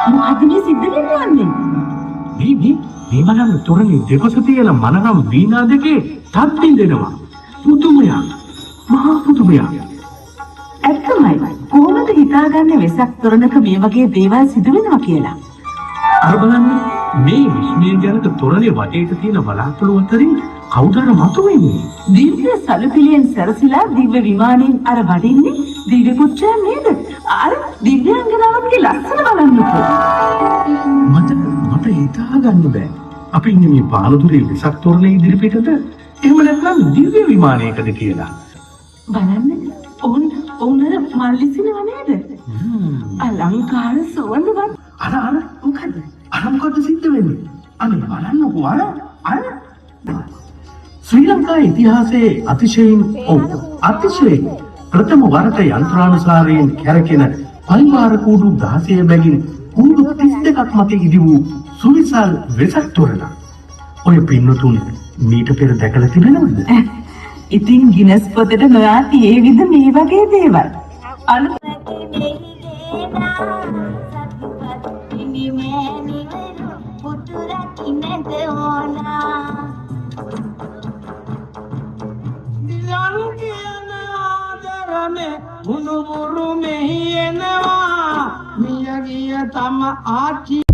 මොකද මේ සිද්ධ වෙන්නේ? මේ මනම තොරණේ දෙපස තියෙන මනරම් වීණා දෙකේ තත්ත්වය දෙනවා. පුදුමයක්. මහා පුදුමයක්. ඇත්තමයි. කොහොමද හිතාගන්නේ වෙසක් තොරණක මේ වගේ දේවල් සිදු වෙනවා කියලා? අර බලන්න මේ විශ්මයජනක තොරණේ වටේට තියෙන වලාකුළු අතරින් කවුද අර මතුවෙන්නේ? දිව්‍ය සලුපිලියෙන් සැරසිලා දිව්‍ය විමානයෙන් අර වඩින්නේ දිව්‍ය පුත්‍රයා නේද? අර දිව්‍යාංගනාවන්ගේ ලස්සන බලන්නකෝ. මට හිතාගන්න බෑ. අපි ඉන්නේ මේ පානදුරේ වෙසක් තොරණේ ඉදිරිපිටද එහෙම නැත්නම් දිව්‍ය විමානයකද කියලා. බලන්න ඔවුන් මල්ලිසිනව නේද? අලංකාර සුවඳවත්. අර මොකද සිද්ධ වෙන්නේ? අනේ බලන්නකෝ අර ශ්‍රී ලංකා ඉතිහාසයේ අතිශයින් ප්‍රථම වරට යන්ත්‍රානුසාරයෙන් කැරකෙන පරිවාර කූඩු 16 බැගින් කූඩු 32ක් මත ඉදි වූ සුවිසල් වෙසක් තොරණ. ඔය පින්නතුන් මීට පෙර දැකලා තිබෙනවද? ඉතින් ගිනස් පොතට නොයා තියේවිද මේ වගේ දේවල්? මුණුබුරු මෙහි එනවා මියගිය තම ආච්චි